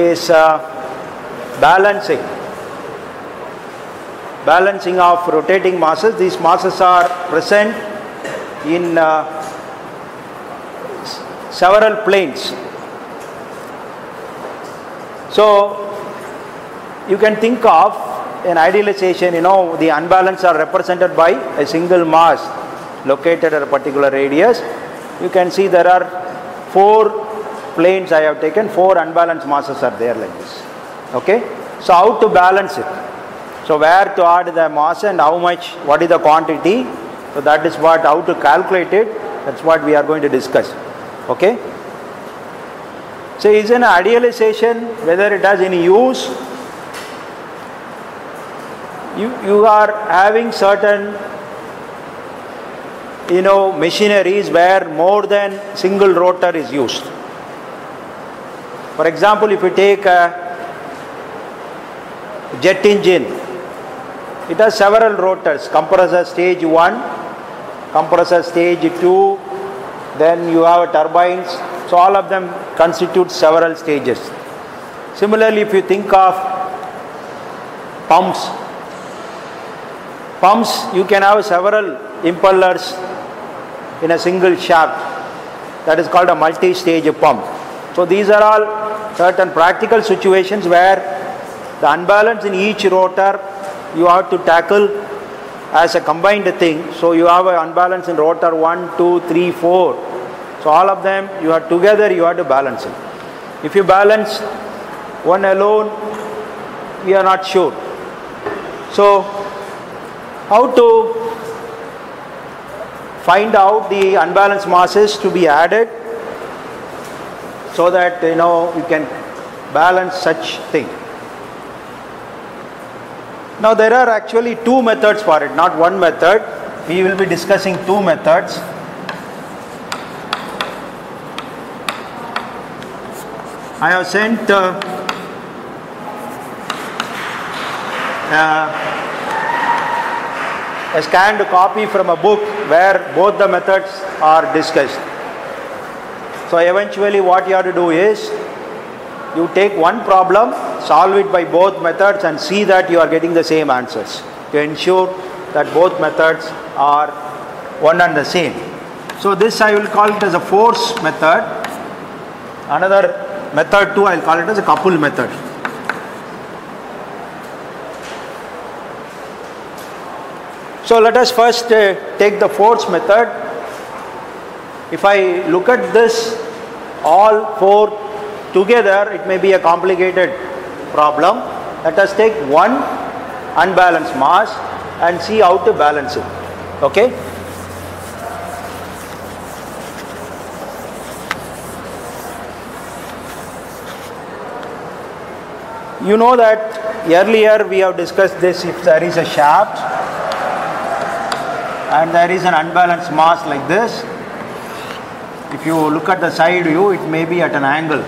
is balancing of rotating masses. These masses are present in several planes. So you can think of an idealization, the unbalance are represented by a single mass located at a particular radius. You can see there are 4 planes I have taken, 4 unbalanced masses are there like this. Okay, so how to balance it? So where to add the mass and how much, what is the quantity? So that is what, how to calculate it, that's what we are going to discuss. Okay, so is an idealization, whether it has any use. You are having certain machineries where more than single rotor is used. For example, if you take a jet engine, it has several rotors: compressor stage 1, compressor stage 2, then you have turbines. So all of them constitute several stages. Similarly, if you think of pumps, you can have several impellers in a single shaft. That is called a multi-stage pump. So these are all certain practical situations where the unbalance in each rotor you have to tackle as a combined thing. So you have an unbalance in rotor 1, 2, 3, 4. So all of them you have together, you have to balance it. If you balance one alone, we are not sure. So how to find out the unbalanced masses to be added so that you can balance such thing. Now there are actually 2 methods for it, not one method. We will be discussing 2 methods. I have sent a scanned copy from a book where both the methods are discussed. So eventually what you have to do is, you take one problem, solve it by both methods and see that you are getting the same answers, to ensure that both methods are one and the same. So this I will call it as a force method. Another method too, I will call it as a couple method. So let us first take the force method. If I look at this, all 4 together, it may be a complicated problem. Let us take one unbalanced mass and see how to balance it. Okay? You know that earlier we have discussed this. If there is a shaft and there is an unbalanced mass like this, if you look at the side view, it may be at an angle.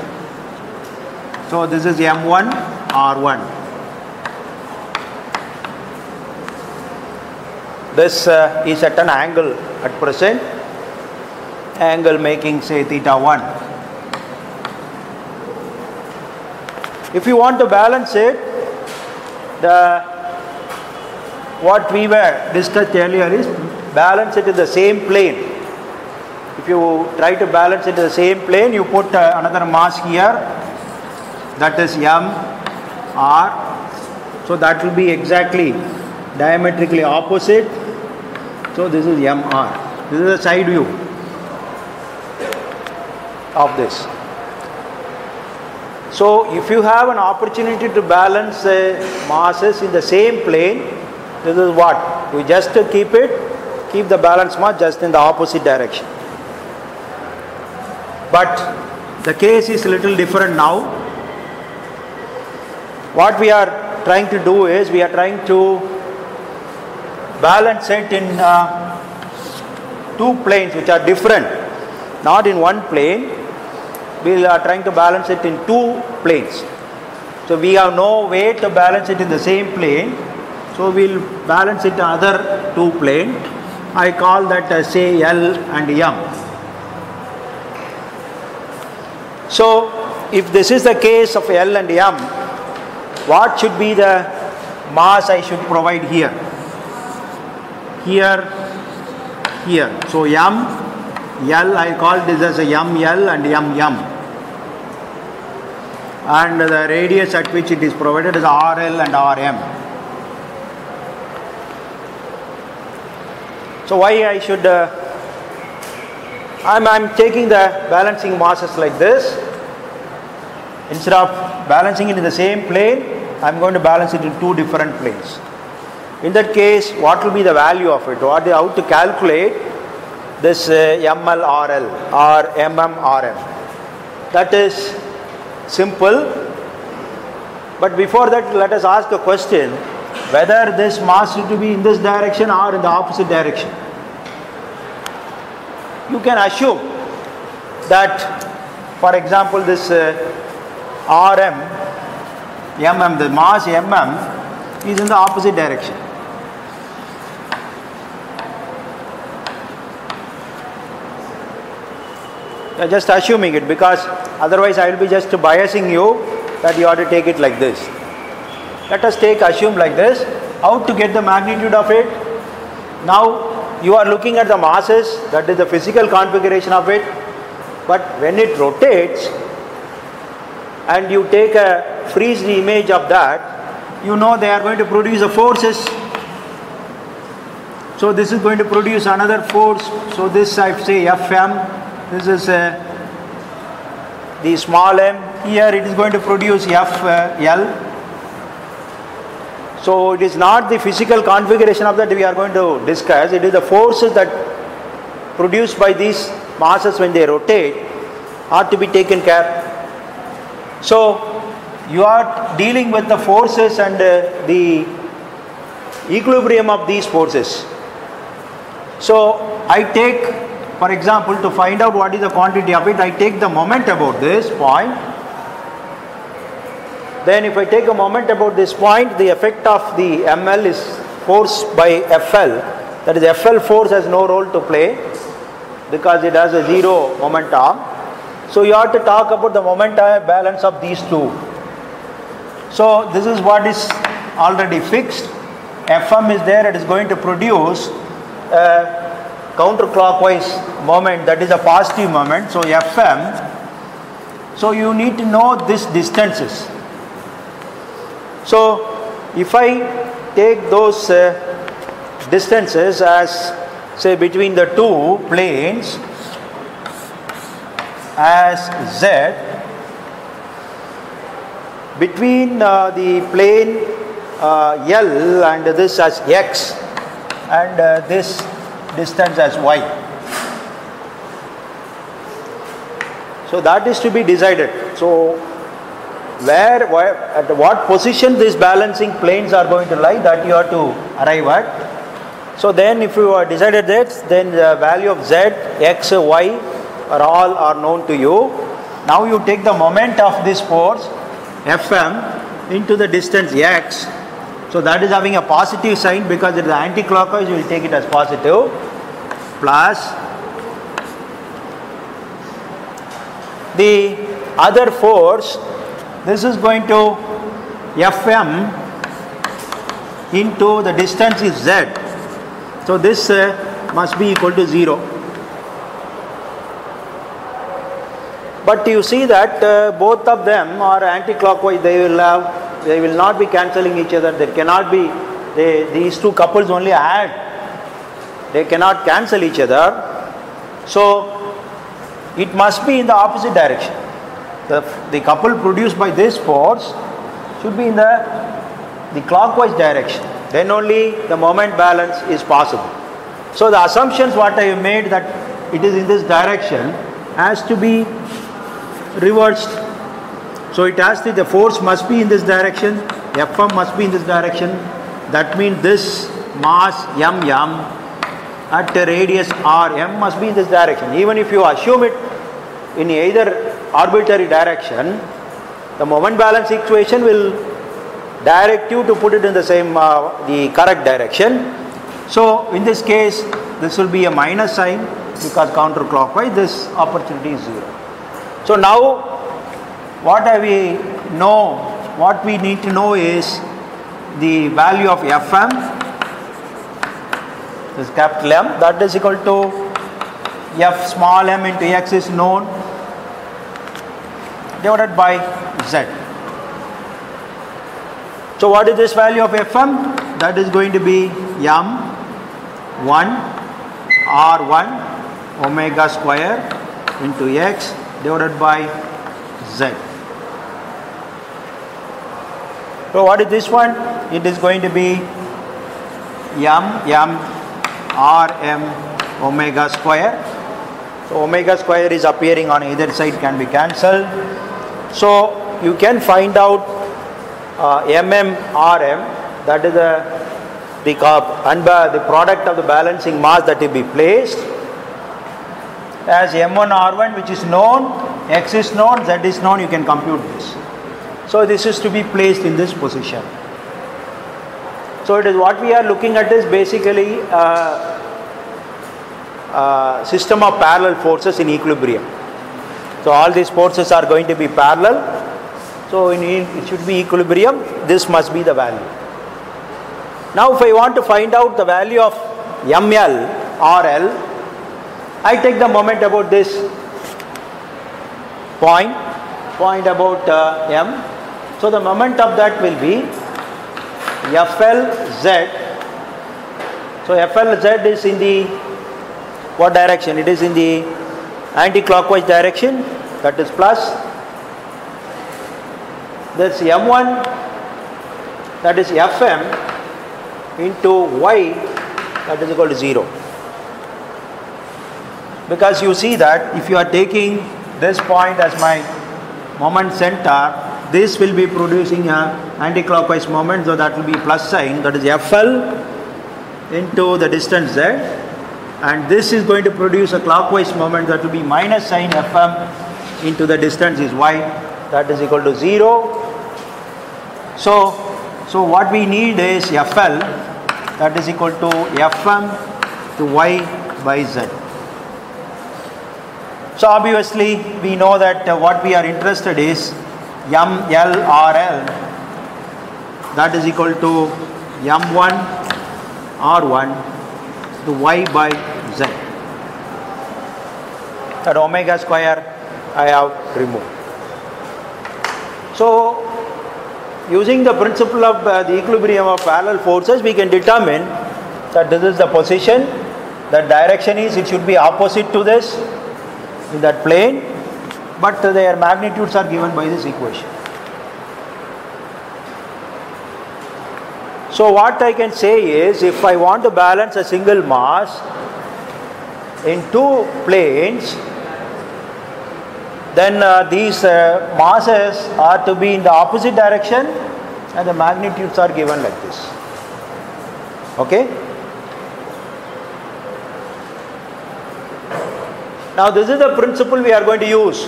So this is M1, R1. This is at an angle at present, angle making say theta 1. If you want to balance it, what we were discussed earlier is balance it in the same plane. If you try to balance it in the same plane, you put another mass here, that is M, R. So that will be exactly diametrically opposite. So this is MR. This is the side view of this. So if you have an opportunity to balance masses in the same plane, this is what? You just keep the balance mass just in the opposite direction. But the case is a little different now. What we are trying to do is, we are trying to balance it in 2 planes which are different, not in one plane. We are trying to balance it in 2 planes. So we have no way to balance it in the same plane. So we will balance it in other 2 planes. I call that say L and M. So if this is the case of L and M, what should be the mass I should provide here? Here. So M, L, I call this as a ML and MM. And the radius at which it is provided is RL and RM. So why I should, I'm taking the balancing masses like this. Instead of balancing it in the same plane, I'm going to balance it in two different planes. In that case, what will be the value of it? How to calculate this MLRL or MMRM? That is simple. But before that, let us ask a question, whether this mass should be in this direction or in the opposite direction. You can assume that, for example, this RM, MM, the mass MM is in the opposite direction. You are just assuming it, because otherwise I will be just biasing you that you ought to take it like this. Let us assume like this. How to get the magnitude of it? Now you are looking at the masses, that is the physical configuration of it. But when it rotates and you take a freeze image of that, you know they are going to produce the forces. So this is going to produce another force. So this I say Fm, this is the small m. Here it is going to produce Fl. So it is not the physical configuration of that we are going to discuss. It is the forces that produced by these masses when they rotate are to be taken care. So you are dealing with the forces and the equilibrium of these forces. So I take, for example, to find out what is the quantity of it, I take the moment about this point. Then if I take a moment about this point, the effect of the ML is force by FL. That is, FL force has no role to play because it has a zero momentum. So you have to talk about the momentum balance of these two. So this is what is already fixed. Fm is there, it is going to produce a counterclockwise moment, that is a positive moment. So Fm, so you need to know these distances. So if I take those distances as, say, between the two planes as Z, between the plane L and this as X, and this distance as Y. So that is to be decided. So where at what position these balancing planes are going to lie, that you have to arrive at. So then if you have decided that, then the value of Z, X, Y are known to you. Now you take the moment of this force Fm into the distance X. So that is having a positive sign because it is anti-clockwise, you will take it as positive, plus the other force. This is going to Fm into the distance is Z. So this must be equal to 0. But you see that both of them are anti-clockwise. They will not be cancelling each other. There cannot be, these two couples only add. They cannot cancel each other. So it must be in the opposite direction. The couple produced by this force should be in the clockwise direction. Then only the moment balance is possible. So the assumptions what I have made that it is in this direction has to be reversed. So it has to, the force must be in this direction, Fm must be in this direction. That means this mass MM at a radius RM must be in this direction. Even if you assume it in either arbitrary direction, the moment balance equation will direct you to put it in the same, the correct direction. So in this case, this will be a minus sign because counterclockwise, this opportunity is 0. So now what we need to know is the value of Fm, this capital M, that is equal to F small m into x is known, divided by Z. So what is this value of Fm? That is going to be M1 R1 omega square into x divided by Z. So what is this one? It is going to be M Rm omega square. So omega square is appearing on either side, can be cancelled. So you can find out Rm, that is the product of the balancing mass that will be placed as M1 R1, which is known, x is known, z is known. You can compute this. So this is to be placed in this position. So it is what we are looking at is basically system of parallel forces in equilibrium. So all these forces are going to be parallel. So it should be equilibrium. This must be the value. Now if I want to find out the value of ML or L, I take the moment about this point about M. So the moment of that will be FLZ. So FLZ is in the what direction? It is in the anti-clockwise direction, that is plus. That's M1, that is Fm into y, that is equal to 0. Because you see that if you are taking this point as my moment center, this will be producing an anti-clockwise moment, so that will be plus sign, that is Fl into the distance z, and this is going to produce a clockwise moment, that will be minus sign Fm into the distance is y, that is equal to 0. So what we need is Fl, that is equal to Fm to y by z. So obviously we know that what we are interested is MLRL, that is equal to M1 R1 to y by z. That omega square I have removed. So using the principle of the equilibrium of parallel forces, we can determine that this is the position, the direction is, it should be opposite to this in that plane, but their magnitudes are given by this equation. So what I can say is, if I want to balance a single mass in two planes, then these masses are to be in the opposite direction and the magnitudes are given like this. Okay? Now this is the principle we are going to use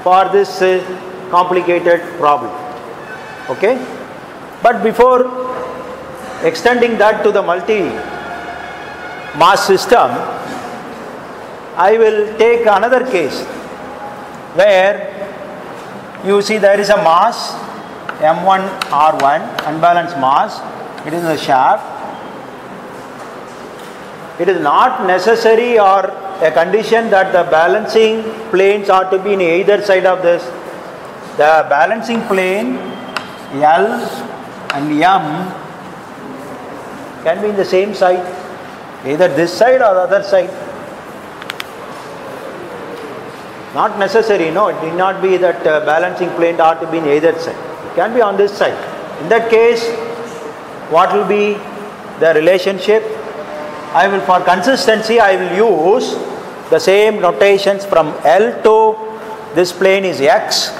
for this complicated problem. Okay? But before extending that to the multi-mass system, I will take another case where you see there is a mass M1 R1, unbalanced mass, it is in the shaft. It is not necessary or a condition that the balancing planes are to be in either side of this. The balancing plane L and M can be in the same side, either this side or the other side. Not necessary, no, it need not be that balancing plane are to be in either side. It can be on this side. In that case, what will be the relationship? For consistency, I will use the same notations from L to this plane is x.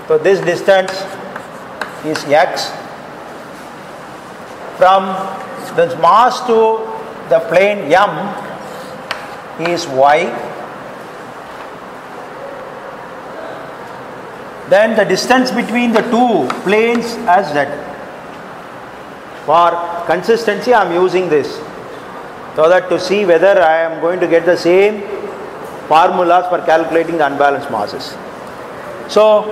So this distance is x. From this mass to the plane M is y. Then the distance between the two planes as z. For consistency, I am using this, so that to see whether I am going to get the same formulas for calculating the unbalanced masses. So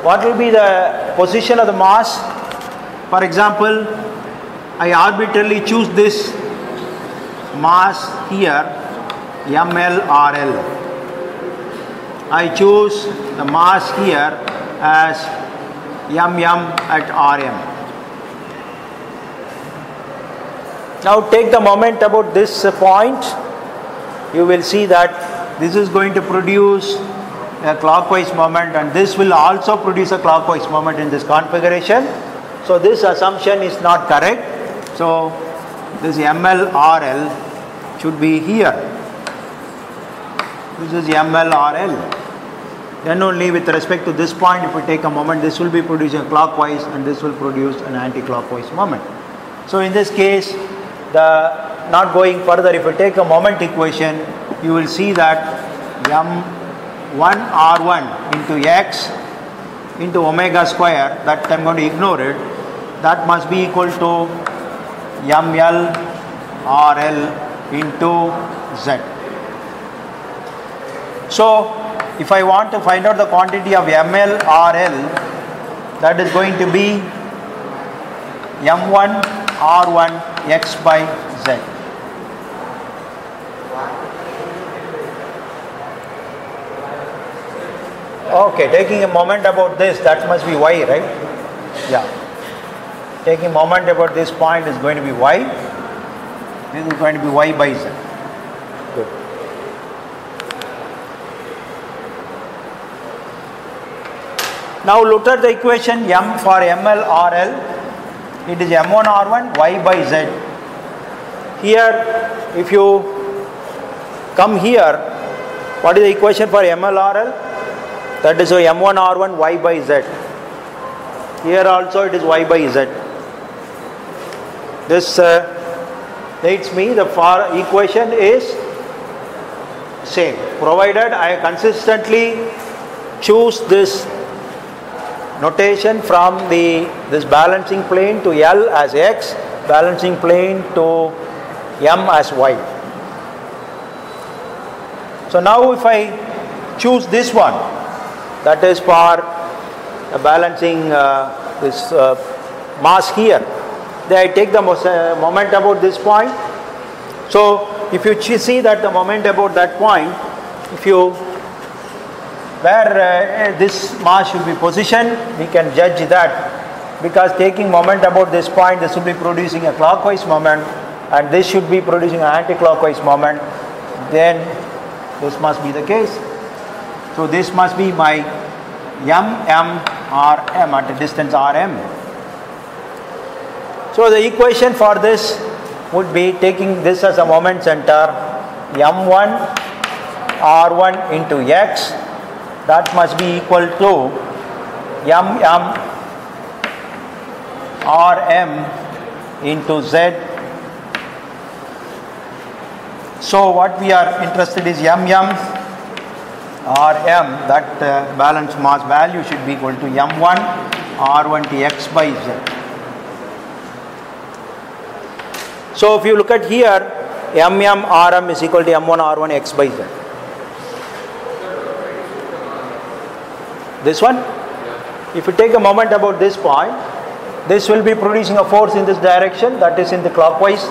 what will be the position of the mass? For example, I arbitrarily choose this mass here, MLRL. I choose the mass here as MM at RM. Now take the moment about this point. You will see that this is going to produce a clockwise moment, and this will also produce a clockwise moment in this configuration. So this assumption is not correct. So this MLRL should be here. This is MLRL. Then only with respect to this point, if we take a moment, this will be producing a clockwise and this will produce an anti-clockwise moment. So in this case, not going further, if you take a moment equation, you will see that M1R1 into X into omega square, that I'm going to ignore it, that must be equal to MLRL into Z. So if I want to find out the quantity of MLRL, that is going to be M1R1 X by Z. Okay, taking a moment about this, that must be Y, right? Yeah. Taking a moment about this point is going to be Y. This is going to be Y by Z. Good. Now look at the equation M for MLRL. It is M1R1 Y by Z. Here, if you come here, what is the equation for MLRL? That is M1R1 Y by Z. Here also it is Y by Z. This leads me, the equation is same, provided I consistently choose this notation from this balancing plane to L as X, balancing plane to M as Y. So now if I choose this one, that is for balancing this mass here, then I take the moment about this point. So if you see that the moment about that point, if you where this mass should be positioned, we can judge that, because taking moment about this point, this will be producing a clockwise moment and this should be producing an anti-clockwise moment, then this must be the case. So this must be my MM/RM at a distance RM. So the equation for this would be taking this as a moment center, M1R1 into X, that must be equal to MM/RM into Z. So what we are interested is MM/RM, that balance mass value should be equal to M1R1 to X by Z. So if you look at here, MM/RM is equal to M1R1 X by Z. This one, if you take a moment about this point, this will be producing a force in this direction, that is in the clockwise.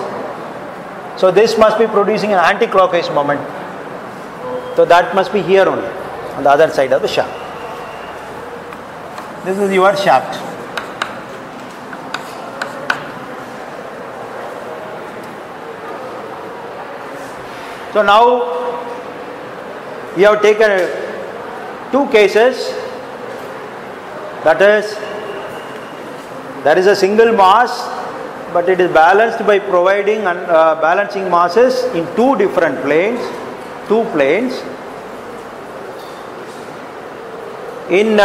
So this must be producing an anti-clockwise moment. So that must be here only, on the other side of the shaft. This is your shaft. So now we have taken two cases. That is, there is a single mass, but it is balanced by providing balancing masses in two different planes, two planes. In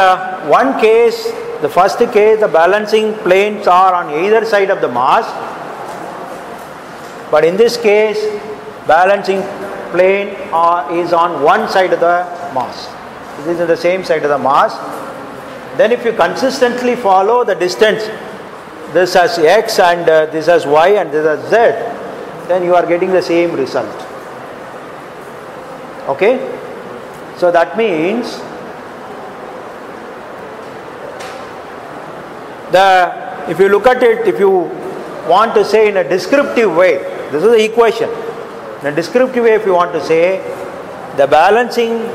one case, the first case, the balancing planes are on either side of the mass, but in this case, balancing plane is on one side of the mass. This is the same side of the mass. Then if you consistently follow the distance, this as X and this as Y and this as Z, then you are getting the same result. Okay? So that means if you look at it, if you want to say in a descriptive way, this is the equation. In a descriptive way, if you want to say the balancing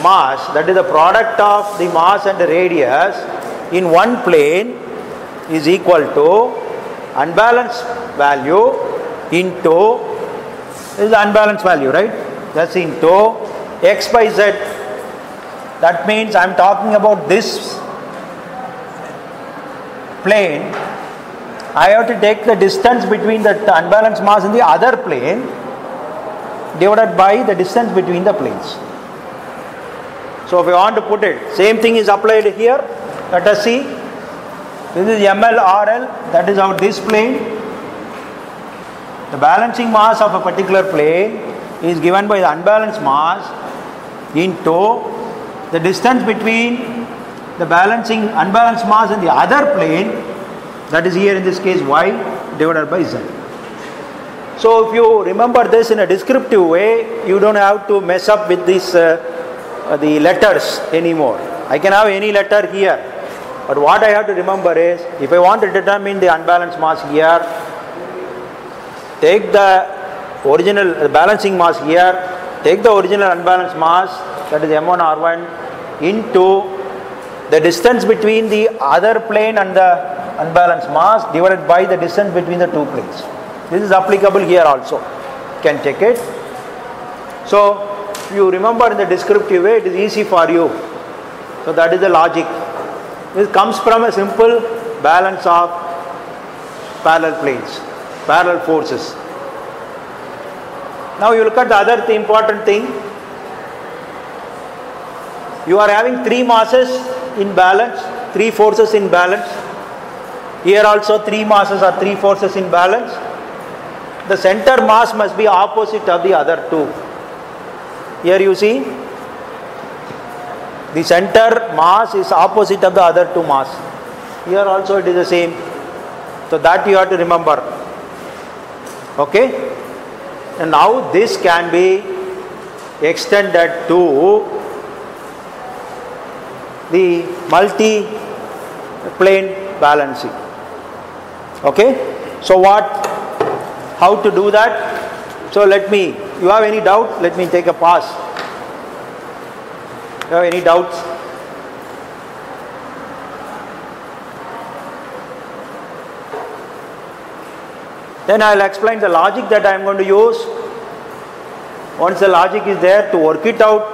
mass, that is the product of the mass and the radius in one plane, is equal to unbalanced value into, this is the unbalanced value, right? That's into x by z. That means I am talking about this plane. I have to take the distance between the unbalanced mass in the other plane divided by the distance between the planes. So if I want to put it, same thing is applied here. Let us see. This is ML RL, that is our this plane. The balancing mass of a particular plane is given by the unbalanced mass into the distance between the unbalanced mass in the other plane, that is here in this case y divided by z. So if you remember this in a descriptive way, you don't have to mess up with this the letters anymore. I can have any letter here, but what I have to remember is, if I want to determine the unbalanced mass here, take the original balancing mass here, take the original unbalanced mass, that is M1 R1, into the distance between the other plane and the unbalanced mass divided by the distance between the two planes. This is applicable here also. You can check it. So if you remember in the descriptive way, it is easy for you. So that is the logic. This comes from a simple balance of parallel planes, parallel forces. Now you look at the other important thing. You are having three masses in balance, three forces in balance. Here also three masses or three forces in balance. The center mass must be opposite of the other two. Here you see, the center mass is opposite of the other two mass. Here also it is the same. So that you have to remember. Okay? And now this can be extended to the multi-plane balancing. Okay? So how to do that? So you have any doubt? Let me take a pause. You have any doubts? Then I will explain the logic that I am going to use. Once the logic is there, to work it out,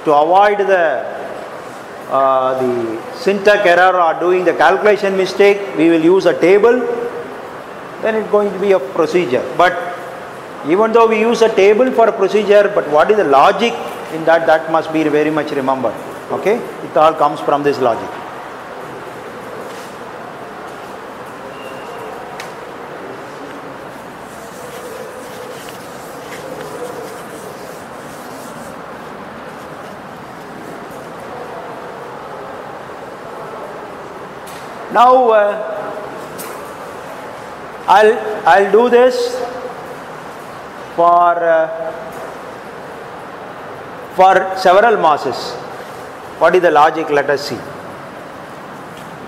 to avoid the syntax error or doing the calculation mistake, we will use a table. Then it's going to be a procedure. But even though we use a table for a procedure, but what is the logic in that, that must be very much remembered. Okay? It all comes from this logic. Now I'll do this for several masses. What is the logic? Let us see.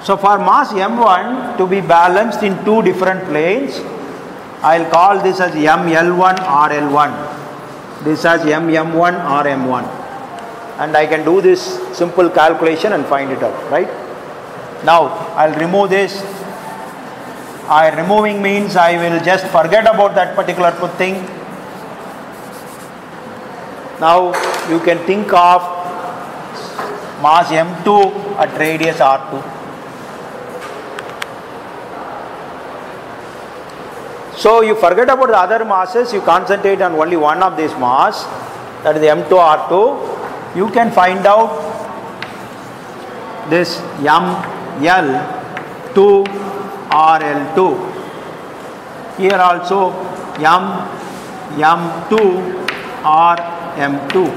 So for mass M1 to be balanced in two different planes, I'll call this as ML1 or L1. This as MM1 or M1. And I can do this simple calculation and find it out, right? Now I'll remove this. Removing means I will just forget about that particular thing. Now you can think of mass M2 at radius R2. So you forget about the other masses, you concentrate on only one of these mass, that is M2 R2. You can find out this ML2 RL2. Here also M2 RM2.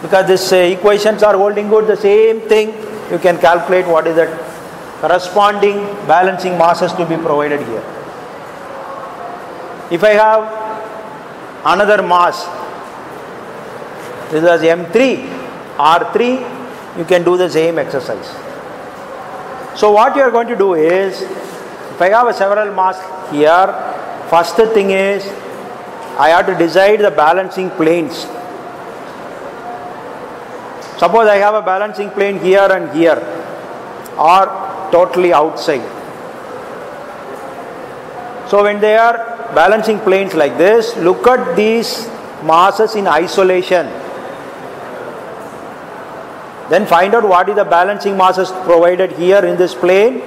Because these equations are holding good, the same thing, you can calculate what is the corresponding balancing masses to be provided here. If I have another mass This is M3, R3, you can do the same exercise. So what you are going to do is, if I have a several mass here, first thing is, I have to decide the balancing planes. Suppose I have a balancing plane here and here, or totally outside. So when they are balancing planes like this, look at these masses in isolation. Then find out what is the balancing masses provided here in this plane,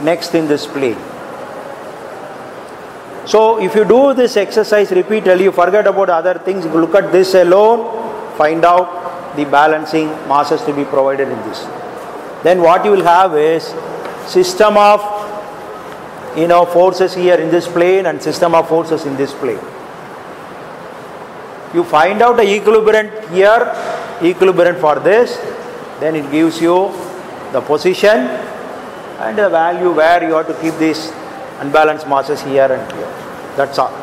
next in this plane. So if you do this exercise repeatedly, you forget about other things, you look at this alone, find out the balancing masses to be provided in this. Then what you will have is system of forces here in this plane and system of forces in this plane. You find out the equilibrium here, equilibrium for this, then it gives you the position and the value where you have to keep these unbalanced masses here and here. That's all.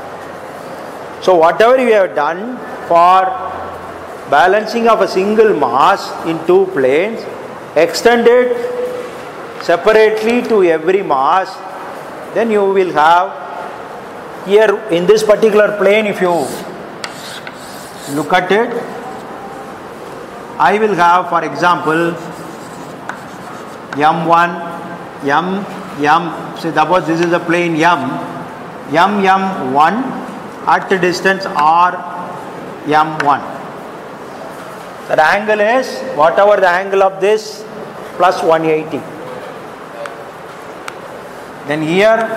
So whatever we have done for balancing of a single mass in two planes, extend it separately to every mass, then you will have here in this particular plane, if you look at it, I will have, for example, M1, M, say suppose this is the plane M1 at the distance R M1. The angle is whatever the angle of this plus 180. Then here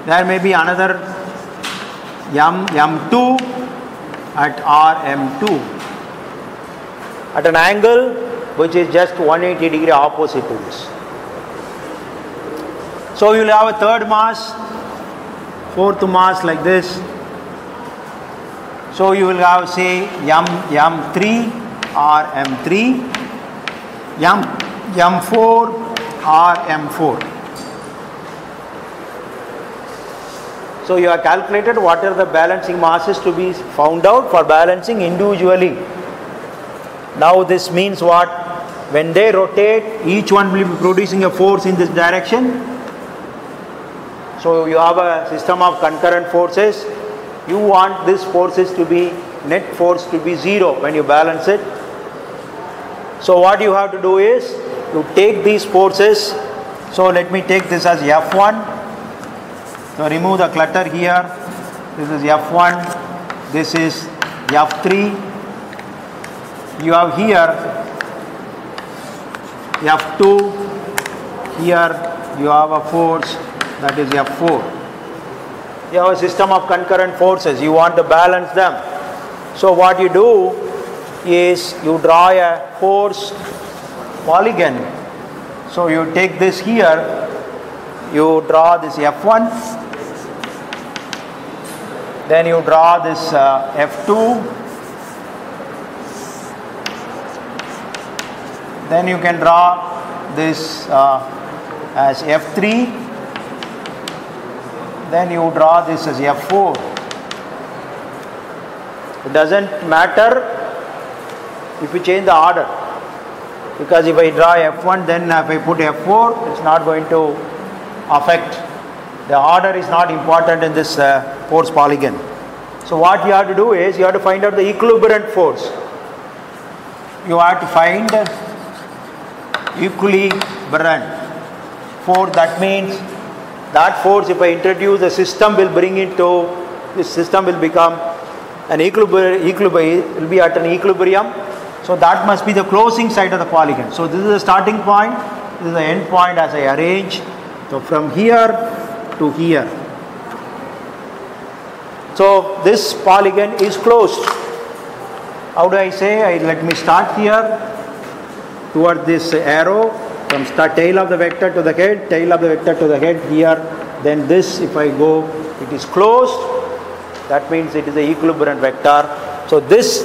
there may be another M2 at RM2 at an angle which is just 180 degree opposite to this. So you will have a third mass, fourth mass like this. So you will have say M3 or M3, M4 or M4. So you have calculated what are the balancing masses to be found out for balancing individually. Now this means what? When they rotate, each one will be producing a force in this direction. So you have a system of concurrent forces. You want these forces to be, net force to be zero when you balance it. So what you have to do is, you take these forces. So let me take this as F1. So remove the clutter here. This is F1. This is F3. You have here F2. Here you have a force, that is F4. You have a system of concurrent forces. You want to balance them. So what you do is you draw a force polygon. So you take this here. You draw this F1. Then you draw this F2. Then you can draw this as F3. Then you draw this as F4. It doesn't matter if you change the order, because if I draw F1, then if I put F4, it's not going to affect. The order is not important in this force polygon. So what you have to do is, you have to find out the equilibrium force. You have to find equilibrium force. That means that force, if I introduce the system, will bring it to, this system will become an equilibrium, will be at an equilibrium. So that must be the closing side of the polygon. So this is the starting point, this is the end point as I arrange. So from here to here. So this polygon is closed. How do I say? Let me start here toward this arrow, from tail of the vector to the head, tail of the vector to the head here. Then this, if I go, it is closed. That means it is the equilibrium vector. So this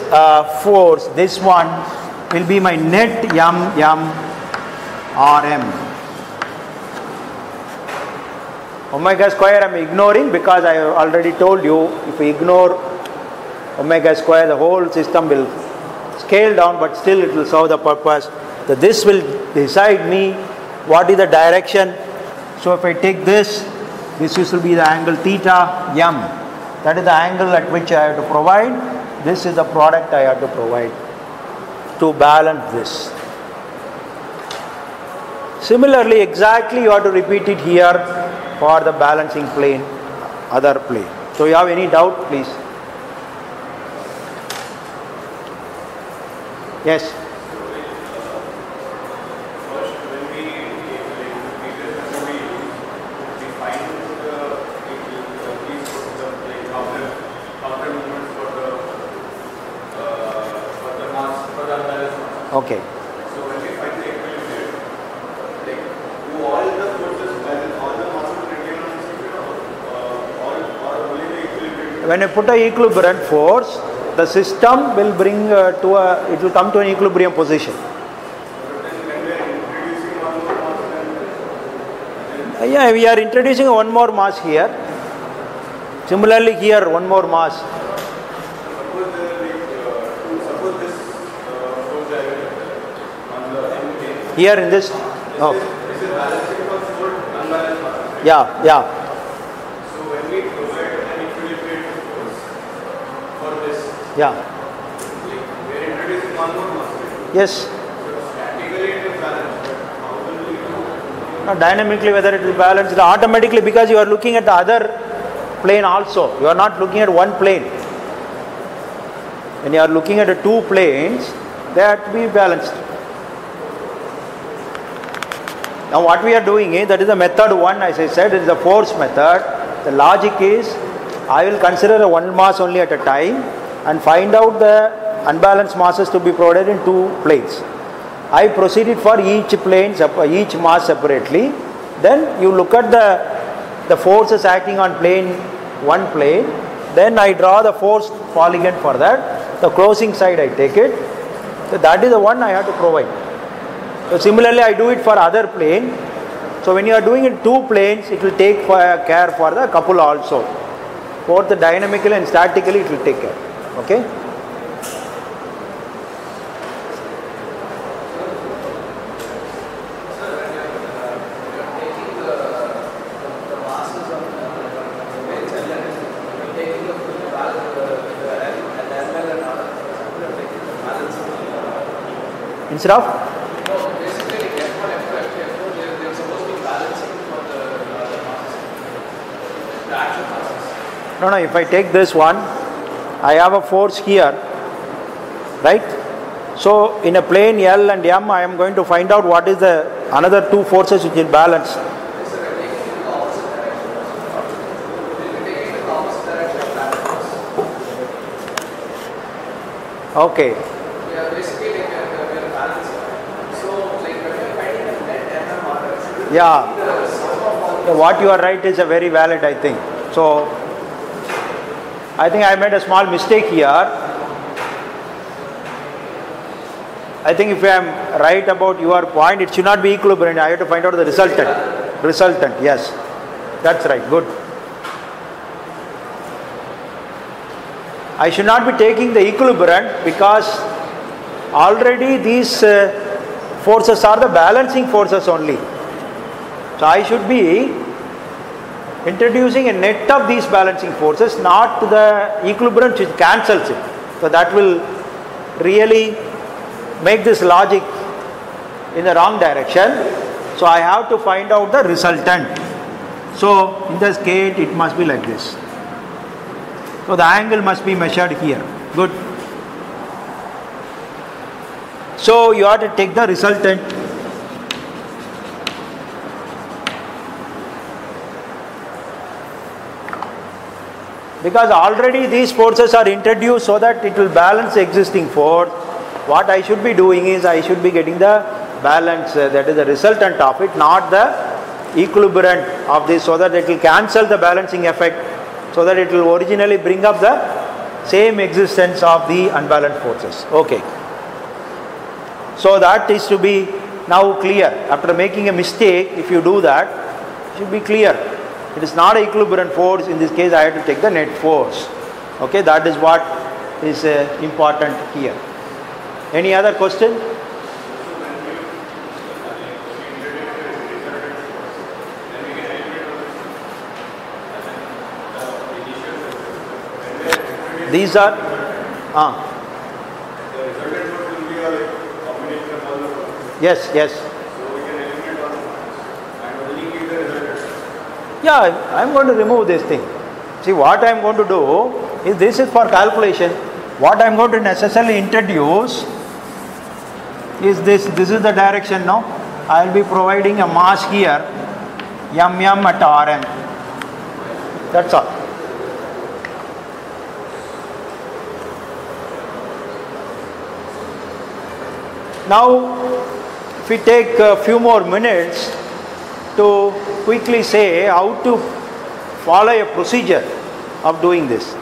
force, this one, will be my net RM. Omega square I am ignoring, because I have already told you, if we ignore omega square, the whole system will scale down, but still it will serve the purpose. That this will decide me what is the direction. So if I take this will be the angle theta m. That is the angle at which I have to provide. This is the product I have to provide to balance this. Similarly, exactly you have to repeat it here for the balancing plane, other plane. So you have any doubt, please? Yes. Okay. So when we find the equilibrium, like do all the forces balance, all the masses retain on its equilibrium, or only the equilibrium? When you put an equivalent force, the system will bring it will come to an equilibrium position. But then when we are introducing one more mass, then Yeah, we are introducing one more mass here. Similarly, here one more mass. suppose suppose this force diagram on the end plane. Here in this. Oh, This is balancing for four unbalanced masses. yeah, yeah. So when we provide an equilibrium force for this, Yeah. like we are introducing one more mass. Yes. So statically it is balanced, but how will we do? Now, dynamically, whether it will balance it automatically, because you are looking at the other plane also. You are not looking at one plane. When you are looking at the two planes, they have to be balanced. Now, what we are doing is, that is the method one, as I said, it is the force method. The logic is, I will consider a one mass only at a time and find out the unbalanced masses to be provided in two planes. I proceeded for each plane, each mass separately. Then you look at the forces acting on one plane. Then I draw the force polygon for that. The closing side I take it. So that is the one I have to provide. So similarly, I do it for other plane. So when you are doing it two planes, it will take care for the couple also. Both the dynamically and statically it will take care. Okay. Instead of? No, if I take this one, I have a force here, right? So in a plane L and M, I am going to find out what is the another two forces which will balance. Okay. Yeah. What you are right is a very valid, I think. So I think I made a small mistake here. I think if I am right about your point, it should not be equilibrium. I have to find out the resultant. Resultant, yes. That's right, good. I should not be taking the equilibrium because already these forces are the balancing forces only. So I should be introducing a net of these balancing forces, not the equilibrium which cancels it. So that will really make this logic in the wrong direction. So I have to find out the resultant. So in this case it must be like this. So the angle must be measured here. Good. So you have to take the resultant. Because already these forces are introduced so that it will balance the existing force. What I should be doing is I should be getting the balance, that is the resultant of it, not the equilibrium of this, so that it will cancel the balancing effect, so that it will originally bring up the same existence of the unbalanced forces. Okay. So that is to be now clear. After making a mistake, if you do that, it should be clear. It is not an equilibrium force. In this case, I have to take the net force. Okay, that is what is important here. Any other question? These are The resultant force will be a combination of all the forces. yes, yes. So we can eliminate all the forces and only keep the resultant. Yeah, I'm going to remove this thing. See, what I'm going to do is, this is for calculation. What I'm going to necessarily introduce is this. This is the direction now. I'll be providing a mass here, mm at Rm. That's all. Now, if we take a few more minutes to quickly say how to follow a procedure of doing this,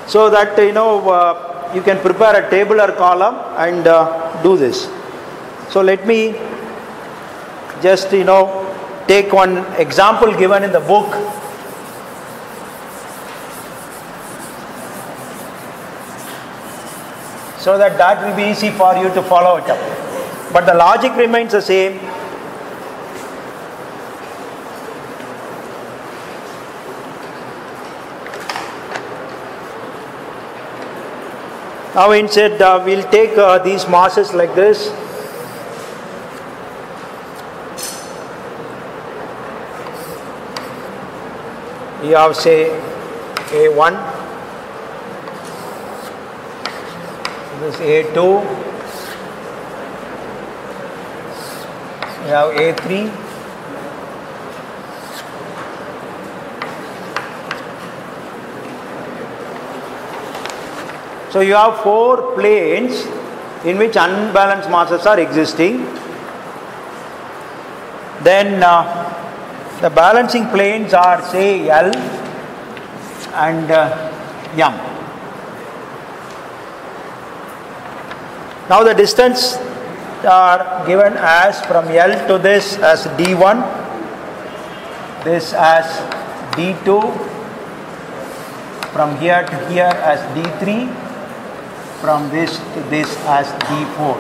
so that you can prepare a tabular column and do this. So let me just take one example given in the book. So that will be easy for you to follow it up. But the logic remains the same. Now instead we'll take these masses like this. You have, say, A1. This is A2, we have A3, so you have 4 planes in which unbalanced masses are existing. Then the balancing planes are, say, L and M. Now the distance are given as from L to this as D1, this as D2, from here to here as D3, from this to this as D4.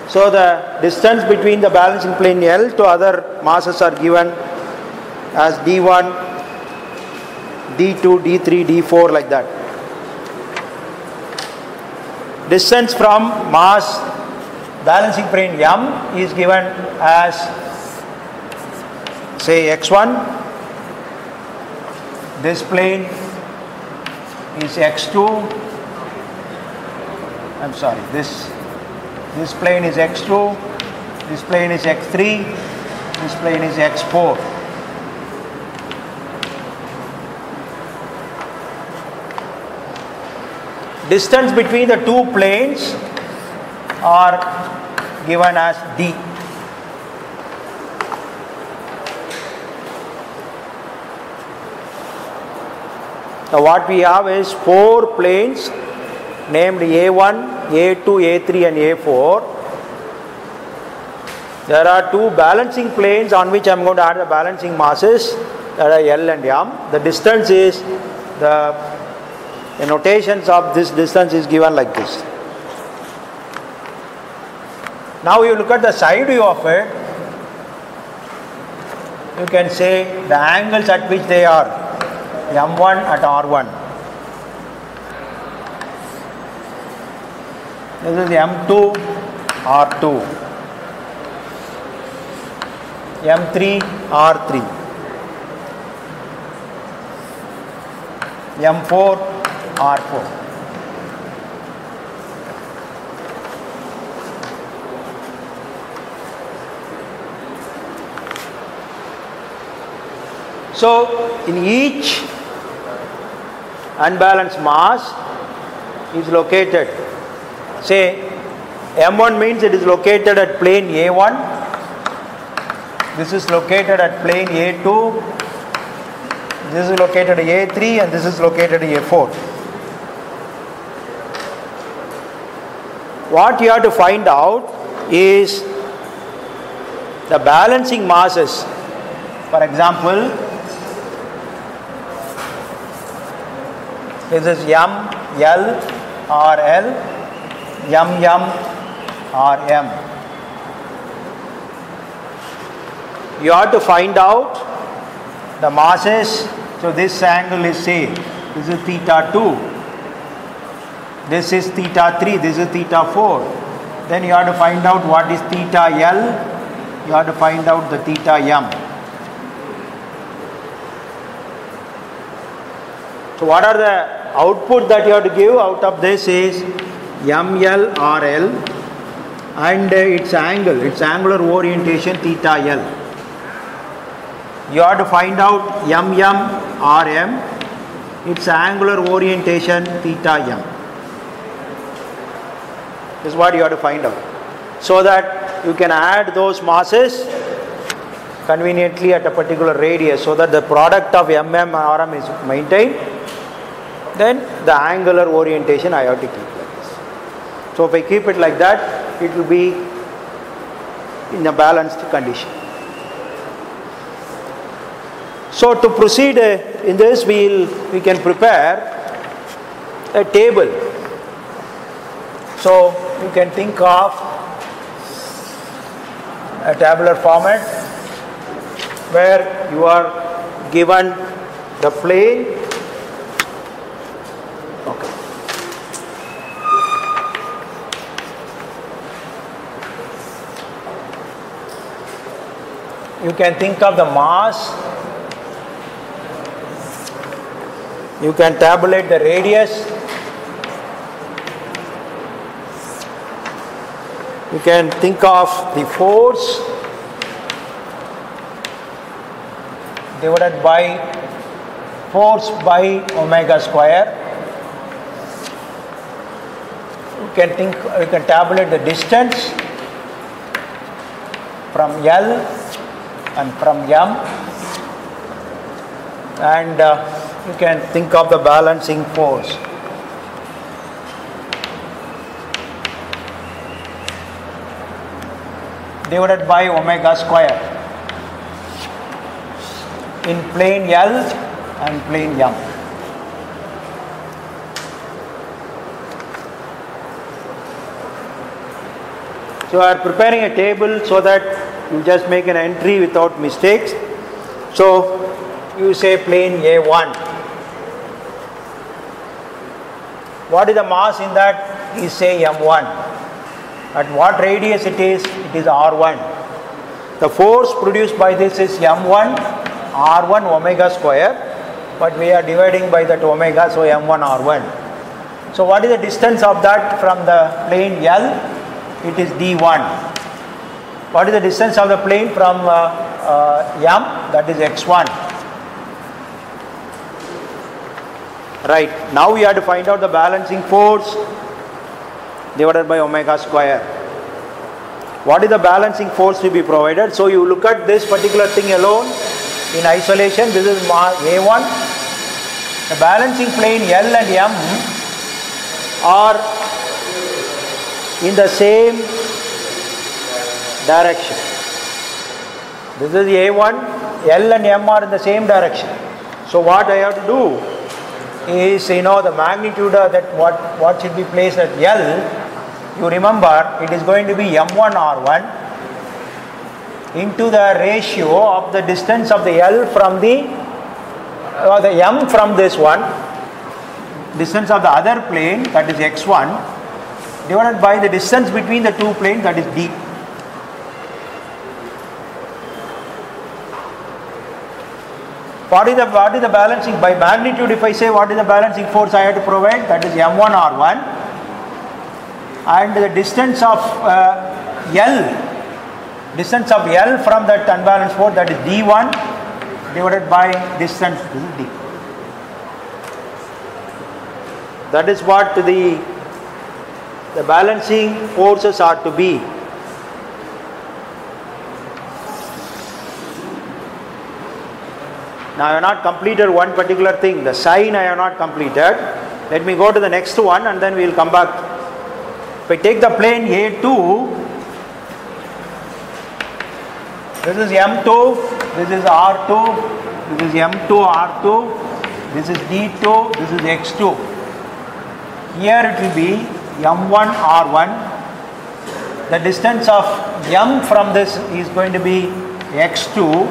So the distance between the balancing plane L to other masses are given as D1, D2, D3, D4, like that. Distance from mass balancing plane M is given as, say, x1. This plane is x2. I'm sorry, this plane is x2, this plane is x3, this plane is x4. Distance between the two planes are given as D. Now what we have is 4 planes named A1, A2, A3 and A4. There are 2 balancing planes on which I am going to add the balancing masses, that are L and M. The distance is, the notations of this distance is given like this. Now you look at the side view of it, you can say the angles at which they are, M1 at R1. This is M2, R2, M3, R3, M4, R4. So in each unbalanced mass is located, say M1 means it is located at plane A1, this is located at plane A2, this is located at A3 and this is located at A4. What you have to find out is the balancing masses. For example, this is M, L or L, M or M. You have to find out the masses. So this angle is, say, this is theta 2, this is theta 3, this is theta 4. Then you have to find out what is theta L, you have to find out the theta M. So what are the output that you have to give out of this is ML or L and its angle, its angular orientation theta L. You have to find out MM or M, its angular orientation theta M. This is what you have to find out. So that you can add those masses conveniently at a particular radius so that the product of MM or RM is maintained. Then the angular orientation I have to keep like this. So if I keep it like that, it will be in a balanced condition. So to proceed in this, we can prepare a table. So you can think of a tabular format where you are given the plane. Okay. You can think of the mass. You can tabulate the radius. You can think of the force divided by force by omega square. You can tabulate the distance from L and from M, and you can think of the balancing force. Divided by omega square in plane L and plane M. So I am preparing a table so that you just make an entry without mistakes. So you say plane A1. What is the mass in that? You say M1. At what radius it is R1. The force produced by this is M1 R1 omega square, but we are dividing by that omega, so M1 R1. So what is the distance of that from the plane L? It is D1. What is the distance of the plane from M? That is X1. Right, now we have to find out the balancing force divided by omega square. What is the balancing force to be provided? So you look at this particular thing alone in isolation. This is A1. The balancing plane L and M are in the same direction. This is A1. L and M are in the same direction. So what I have to do is, the magnitude that what should be placed at L. You remember, it is going to be M1 R1 into the ratio of the distance of the L from the M from this one, distance of the other plane, that is X1, divided by the distance between the two planes, that is D. What is the balancing? By magnitude, if I say what is the balancing force I have to provide, that is M1 R1. And the distance of L from that unbalanced force, that is D1 divided by distance, this is D. That is what the balancing forces are to be. Now I have not completed one particular thing. The sign I have not completed. Let me go to the next one and then we will come back. If I take the plane A2, this is M2, this is R2, this is M2 R2, this is D2, this is X2. Here it will be m1 r1. The distance of m from this is going to be x2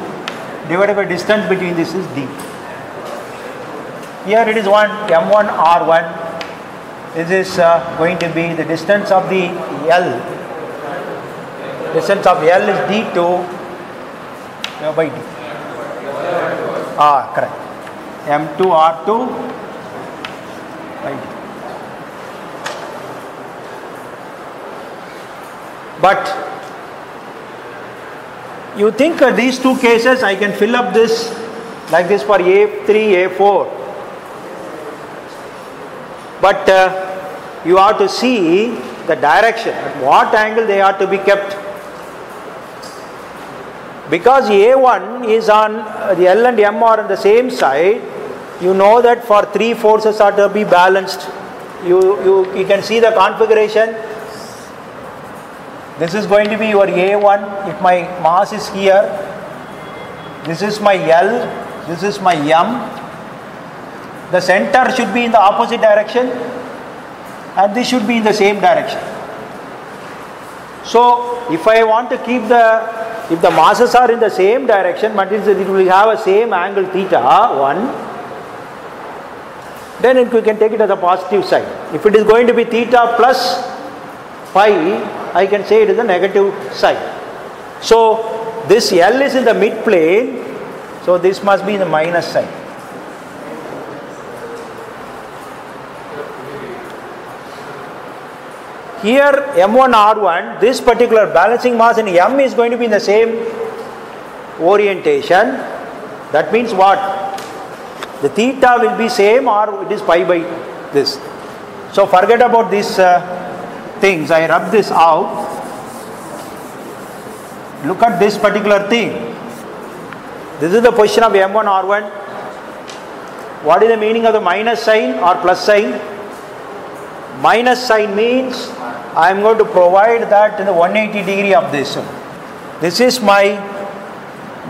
divided by distance between this is d. Here it is m1 r1. This is going to be the distance of the L. Distance of L is d2 by d. Correct. m2 r2 by d. But you think these two cases I can fill up this like this for A3, A4. But you have to see the direction, at what angle they are to be kept. Because A1 is on the L and M are on the same side, you know that for three forces are to be balanced. You can see the configuration. This is going to be your A1 if my mass is here. This is my L, this is my M. The center should be in the opposite direction and this should be in the same direction. So if I want to keep if the masses are in the same direction, but it will have a same angle theta 1, then we can take it as a positive side. If it is going to be theta plus phi, I can say it is a negative side. So this L is in the mid plane, so this must be in the minus side. Here M1 R1, this particular balancing mass in M is going to be in the same orientation. That means what? The theta will be same or it is pi by this. So forget about these things. I rub this out. Look at this particular thing. This is the position of M1 R1. What is the meaning of the minus sign or plus sign? Minus sign means I am going to provide that in the 180 degree of this. This is my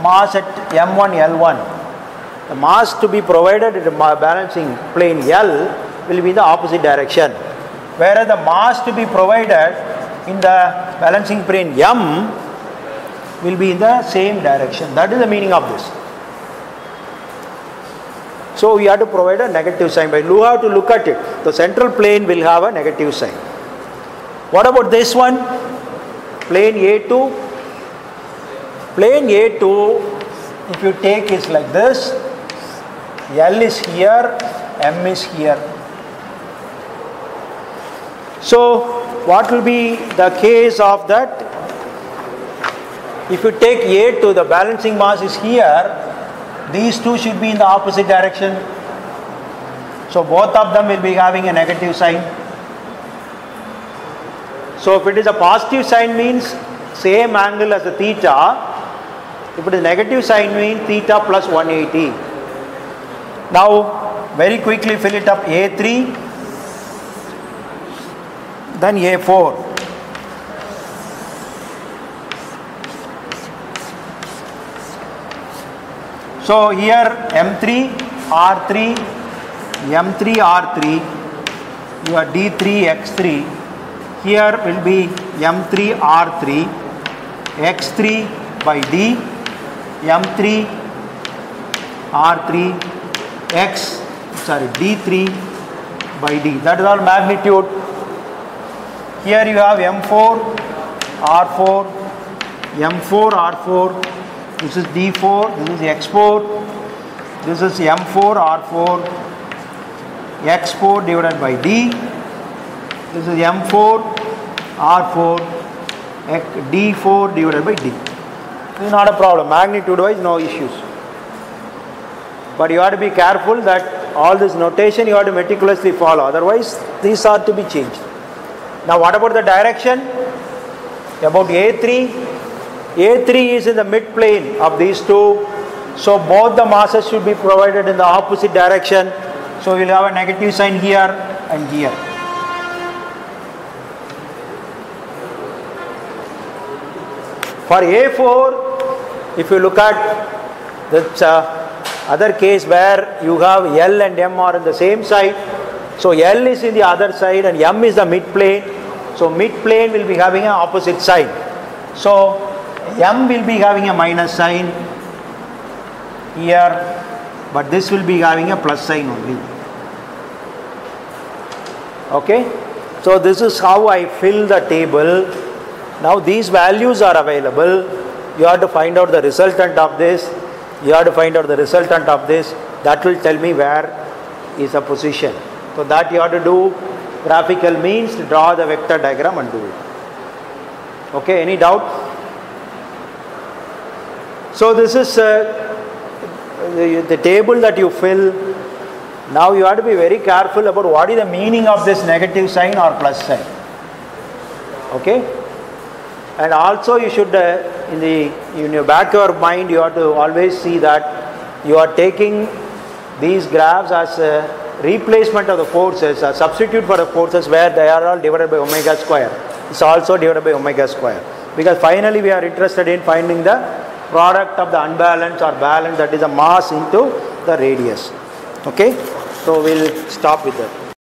mass at M1 L1. The mass to be provided in the balancing plane L will be in the opposite direction. Whereas the mass to be provided in the balancing plane M will be in the same direction. That is the meaning of this. So we have to provide a negative sign, but you have to look at it. The central plane will have a negative sign. What about this one? Plane A2. Plane A2, if you take is like this. L is here, M is here. So what will be the case of that? If you take A2, the balancing mass is here. These two should be in the opposite direction. So both of them will be having a negative sign. So if it is a positive sign means same angle as the theta. If it is negative sign means theta plus 180. Now very quickly fill it up. A3, then A4. So here M3, R3, M3, R3, your D3, X3. Here will be M3, R3, X3 by D, M3, R3, D3 by D. That is all magnitude. Here you have M4, R4, M4, R4. This is D4, this is X4, this is M4, R4, X4 divided by D, this is M4, R4, D4 divided by D. This is not a problem, magnitude wise no issues. But you have to be careful that all this notation you have to meticulously follow, otherwise these are to be changed. Now what about the direction? About A3, A3 is in the mid plane of these two, so both the masses should be provided in the opposite direction. So we will have a negative sign here and here. For A4, if you look at the other case where you have L and M are on the same side, So L is in the other side and M is the mid plane. So mid plane will be having an opposite sign. So M will be having a minus sign here, but this will be having a plus sign only. Okay, so this is how I fill the table. Now these values are available. You have to find out the resultant of this. You have to find out the resultant of this. That will tell me where is the position. So that you have to do graphical means to draw the vector diagram and do it. Okay, any doubt? So this is the table that you fill. Now you have to be very careful about what is the meaning of this negative sign or plus sign. Okay? And also you should, in your back of your mind, you have to always see that you are taking these graphs as a replacement of the forces, a substitute for the forces where they are all divided by omega square. It's also divided by omega square. Because finally we are interested in finding the product of the unbalance or balance, that is a mass into the radius. Okay? So we'll stop with that.